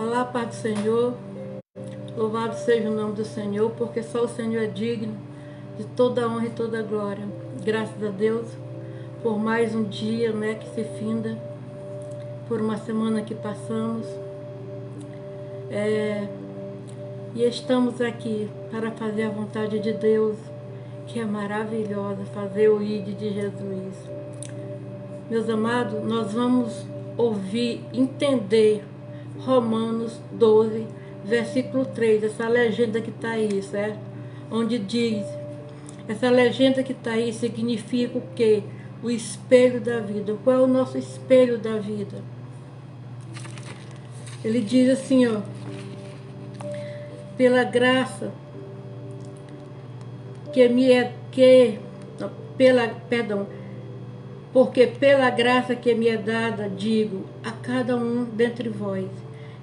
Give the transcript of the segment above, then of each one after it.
Olá, Pai do Senhor, louvado seja o nome do Senhor, porque só o Senhor é digno de toda a honra e toda a glória. Graças a Deus por mais um dia, que se finda, por uma semana que passamos. E estamos aqui para fazer a vontade de Deus, que é maravilhosa, fazer o ID de Jesus. Meus amados, nós vamos ouvir, entender Romanos 12, versículo 3, essa legenda que está aí, certo? Onde diz, essa legenda que está aí significa o quê? O espelho da vida. Qual é o nosso espelho da vida? Ele diz assim, ó, pela graça porque pela graça que me é dada, digo a cada um dentre vós,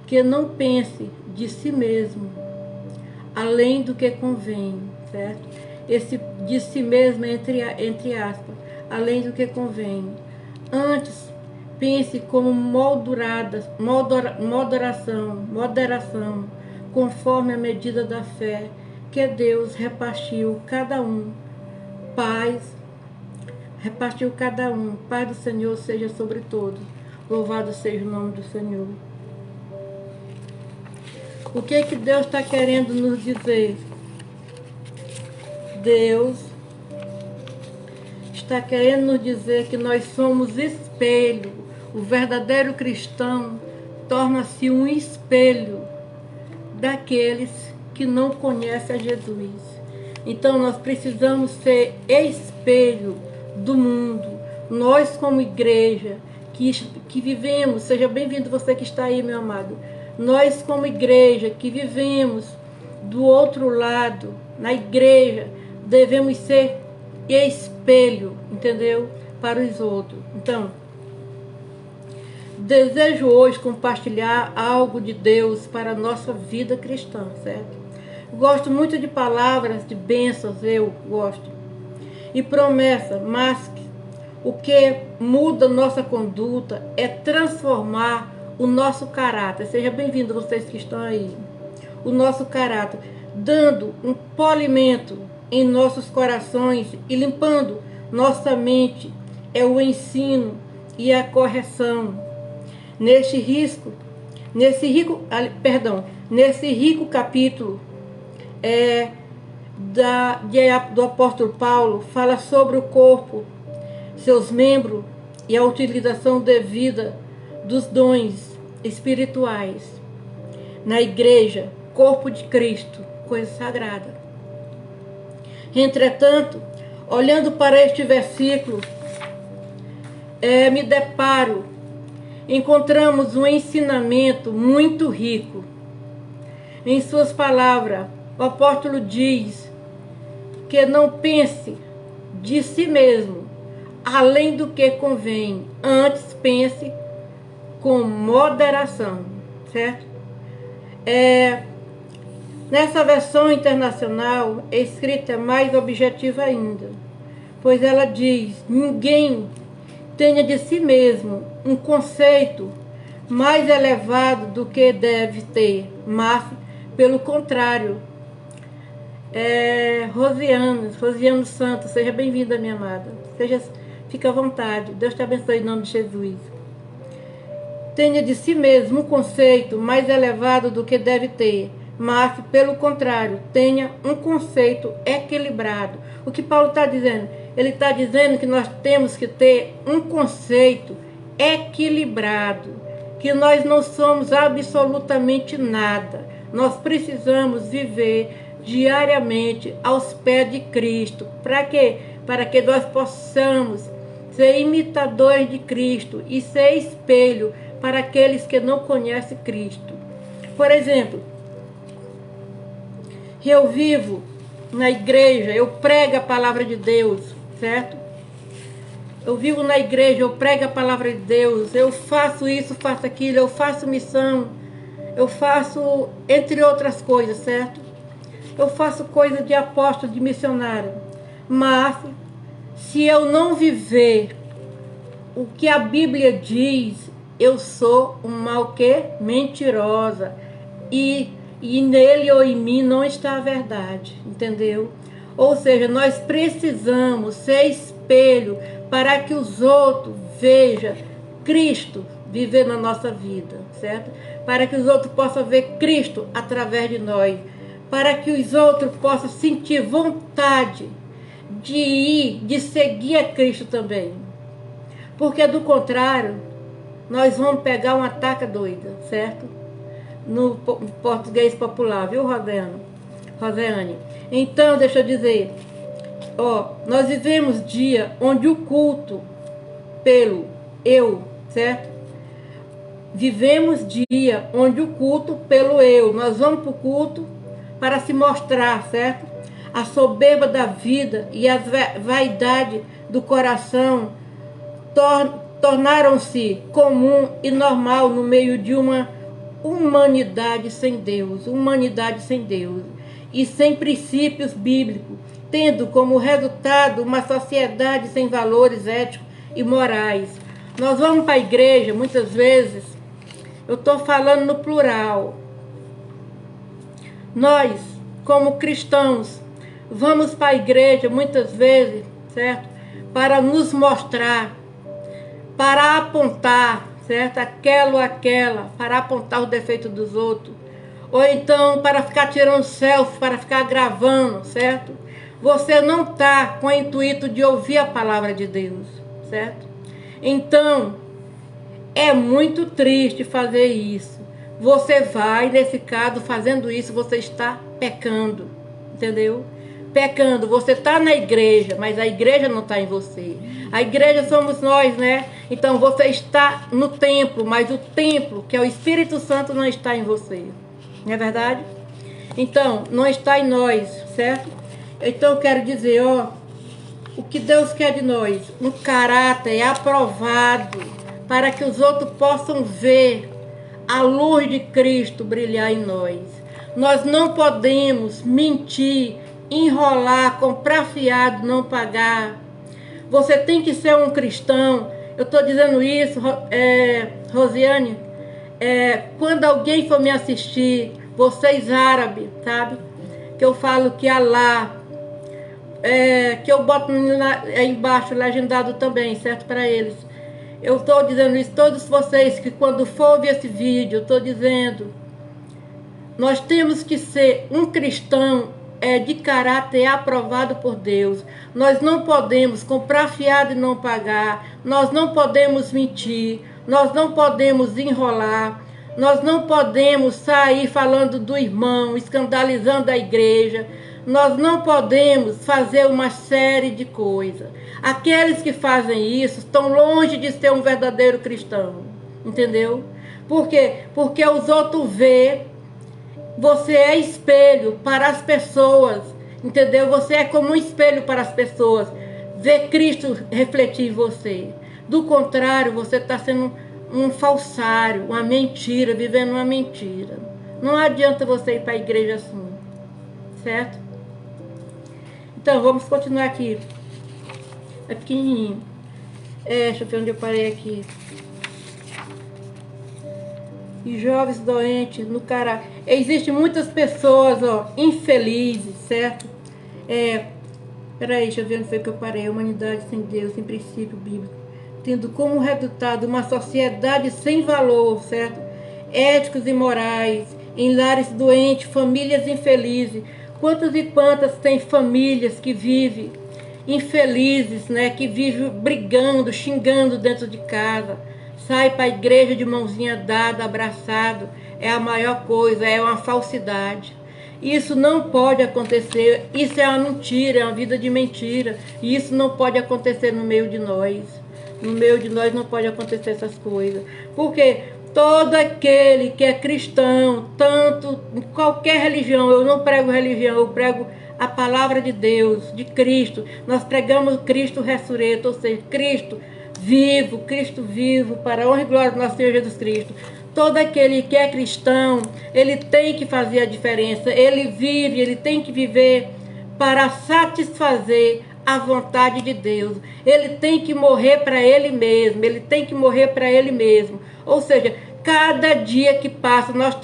que não pense de si mesmo, além do que convém, certo? Esse de si mesmo entre aspas, além do que convém. Antes, pense como moderação, conforme a medida da fé que Deus repartiu cada um. Paz do Senhor seja sobre todos. Louvado seja o nome do Senhor. O que Deus está querendo nos dizer? Deus está querendo nos dizer que nós somos espelho. O verdadeiro cristão torna-se um espelho daqueles que não conhecem a Jesus. Então nós precisamos ser espelho do mundo. Nós como igreja que vivemos, seja bem-vindo você que está aí, meu amado. Nós como igreja que vivemos do outro lado, na igreja, devemos ser espelho, entendeu? Para os outros. Então, desejo hoje compartilhar algo de Deus para a nossa vida cristã, certo? Gosto muito de palavras de bênçãos, eu gosto. E promessa, mas o que muda nossa conduta é transformar o nosso caráter. Seja bem-vindo vocês que estão aí. O nosso caráter, dando um polimento em nossos corações e limpando nossa mente, é o ensino e a correção. Nesse rico capítulo do apóstolo Paulo, fala sobre o corpo, seus membros e a utilização devida dos dons espirituais na igreja, corpo de Cristo, coisa sagrada. Entretanto, olhando para este versículo, me deparo, encontramos um ensinamento muito rico. Em suas palavras, o apóstolo diz que não pense de si mesmo, além do que convém. Antes pense com moderação, certo? Nessa versão internacional, a escrita é mais objetiva ainda, pois ela diz, ninguém tenha de si mesmo um conceito mais elevado do que deve ter, mas, pelo contrário, Rosiane Santos, seja bem-vinda, minha amada. Fica à vontade. Deus te abençoe em nome de Jesus. Tenha de si mesmo um conceito mais elevado do que deve ter, mas, pelo contrário, tenha um conceito equilibrado. O que Paulo está dizendo? Ele está dizendo que nós temos que ter um conceito equilibrado, que nós não somos absolutamente nada. Nós precisamos viver diariamente aos pés de Cristo. Para quê? Para que nós possamos ser imitadores de Cristo e ser espelho para aqueles que não conhecem Cristo. Por exemplo, eu vivo na igreja, eu prego a palavra de Deus, certo? Eu vivo na igreja, eu prego a palavra de Deus, eu faço isso, faço aquilo, eu faço missão, eu faço, entre outras coisas, certo? Eu faço coisa de apóstolo, de missionário. Mas, se eu não viver o que a Bíblia diz, eu sou uma o quê? Mentirosa. E nele ou em mim não está a verdade, entendeu? Ou seja, nós precisamos ser espelho para que os outros vejam Cristo viver na nossa vida, certo? Para que os outros possam ver Cristo através de nós, para que os outros possam sentir vontade de ir, de seguir a Cristo também. Porque do contrário, nós vamos pegar uma taca doida, certo? No português popular, viu, Rosiane? Então, deixa eu dizer, nós vivemos dia onde o culto pelo eu, certo? Vivemos dia onde o culto pelo eu. Nós vamos para o culto para se mostrar, certo? A soberba da vida e a vaidade do coração tornaram-se comum e normal no meio de uma humanidade sem Deus e sem princípios bíblicos, tendo como resultado uma sociedade sem valores éticos e morais. Nós vamos para a igreja, muitas vezes, eu estou falando no plural, nós, como cristãos, vamos para a igreja, muitas vezes, certo? Para nos mostrar, para apontar, certo? Aquela ou aquela, para apontar o defeito dos outros. Ou então para ficar tirando selfie, para ficar gravando, certo? Você não está com o intuito de ouvir a palavra de Deus, certo? Então, é muito triste fazer isso. Você vai, nesse caso, fazendo isso, você está pecando, entendeu? Pecando, você está na igreja, mas a igreja não está em você. A igreja somos nós, né? Então você está no templo, mas o templo, que é o Espírito Santo, não está em você. Não é verdade? Então, não está em nós, certo? Então eu quero dizer, o que Deus quer de nós? Um caráter aprovado, para que os outros possam ver a luz de Cristo brilhar em nós. Nós não podemos mentir, enrolar, comprar fiado, não pagar. Você tem que ser um cristão. Eu estou dizendo isso, Rosiane, quando alguém for me assistir, vocês árabes, sabe? Que eu falo que Alá, que eu boto embaixo legendado também, certo? Para eles. Eu estou dizendo isso, todos vocês que quando for ver esse vídeo, eu estou dizendo, nós temos que ser um cristão de caráter aprovado por Deus. Nós não podemos comprar fiado e não pagar, nós não podemos mentir, nós não podemos enrolar, nós não podemos sair falando do irmão, escandalizando a igreja, nós não podemos fazer uma série de coisas. Aqueles que fazem isso estão longe de ser um verdadeiro cristão, entendeu? Por quê? Porque os outros vê. Você é espelho para as pessoas, entendeu? Você é como um espelho para as pessoas. Vê Cristo refletir em você. Do contrário, você está sendo um falsário, uma mentira, vivendo uma mentira. Não adianta você ir para a igreja assim, certo? Então, vamos continuar aqui. É pequenininho. Deixa eu ver onde eu parei aqui. E jovens doentes no caráter. Existem muitas pessoas, infelizes, certo? Peraí, deixa eu ver onde foi que eu parei. Humanidade sem Deus, sem princípio bíblico. Tendo como resultado uma sociedade sem valor, certo? Éticos e morais, em lares doentes, famílias infelizes. Quantas e quantas tem famílias que vivem infelizes, né? Que vivem brigando, xingando dentro de casa. Sai para a igreja de mãozinha dada, abraçado. É a maior coisa, é uma falsidade. Isso não pode acontecer. Isso é uma mentira, é uma vida de mentira. E isso não pode acontecer no meio de nós. No meio de nós não pode acontecer essas coisas. Porque todo aquele que é cristão, tanto em qualquer religião, eu não prego religião, eu prego a palavra de Deus, de Cristo. Nós pregamos Cristo ressurreto, ou seja, Cristo vivo, para a honra e glória do nosso Senhor Jesus Cristo. Todo aquele que é cristão, ele tem que fazer a diferença, ele tem que viver para satisfazer a vontade de Deus. Ele tem que morrer para ele mesmo, Ou seja, cada dia que passa nós temos